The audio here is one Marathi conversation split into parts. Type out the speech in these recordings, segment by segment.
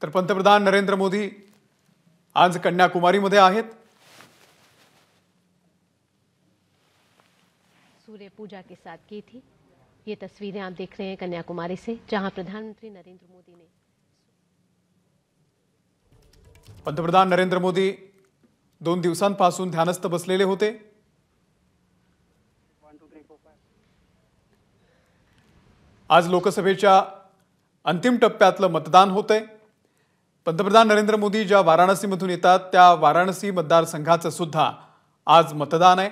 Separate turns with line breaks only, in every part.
तर पंतप्रधान नरेंद्र मोदी आज कन्याकुमारीमध्ये आहेत।
सूर्य पूजा के साथ की थी। ये तस्वीरें आप देख रहे हैं कन्याकुमारी से, जहां प्रधानमंत्री नरेंद्र मोदी ने
पंतप्रधान नरेंद्र मोदी 2 दिवसांपासून ध्यानस्थ बसलेले होते। आज लोकसभेच्या अंतिम टप्प्यातलं मतदान होतंय। पंतप्रधान नरेंद्र मोदी ज्या वाराणसीमधून येतात त्या वाराणसी मतदारसंघाचं सुद्धा आज मतदान आहे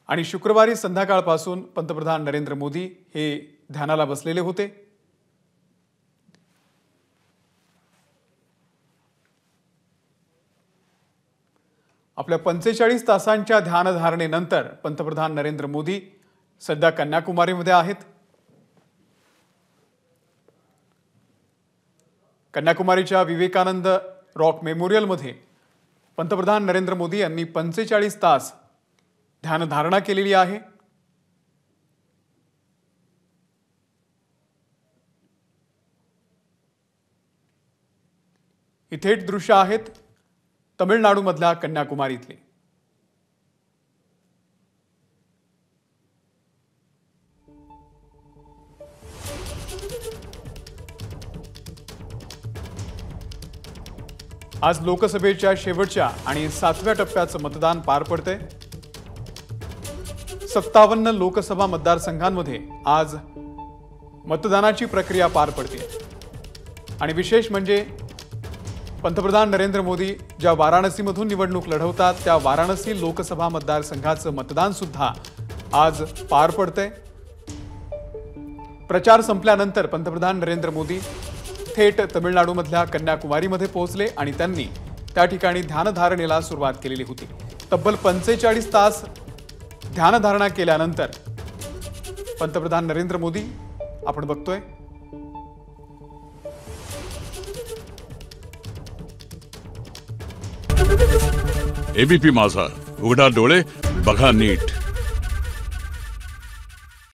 आणि शुक्रवारी संध्याकाळपासून पंतप्रधान नरेंद्र मोदी हे ध्यानाला बसलेले होते। आपल्या 45 तासांच्या ध्यानधारणेनंतर पंतप्रधान नरेंद्र मोदी सध्या कन्याकुमारीमध्ये आहेत। कन्याकुमारीच्या विवेकानंद रॉक मेमोरियलमध्ये पंतप्रधान नरेंद्र मोदी यांनी 45 तास ध्यानधारणा केलेली आहे। ही थेट दृश्य आहेत तमिळनाडूमधल्या कन्याकुमारीतली। आज लोकसभेच्या शेवटच्या आणि 7व्या टप्प्याचं मतदान पार पडतंय। 57 लोकसभा मतदारसंघांमध्ये आज मतदानाची प्रक्रिया पार पडते आणि विशेष म्हणजे पंतप्रधान नरेंद्र मोदी ज्या वाराणसीमधून निवडणूक लढवतात त्या वाराणसी लोकसभा मतदारसंघाचं मतदान सुद्धा आज पार पडतंय। प्रचार संपल्यानंतर पंतप्रधान नरेंद्र मोदी थेट तमिळनाडूमधल्या कन्याकुमारीमध्ये पोहोचले आणि त्यांनी त्या ठिकाणी ध्यानधारणेला सुरुवात केलेली होती। तब्बल 45 तास ध्यानधारणा केल्यानंतर पंतप्रधान नरेंद्र मोदी आपण बघतोय
एबीपी माझा, उघडा डोळे बघा नीट।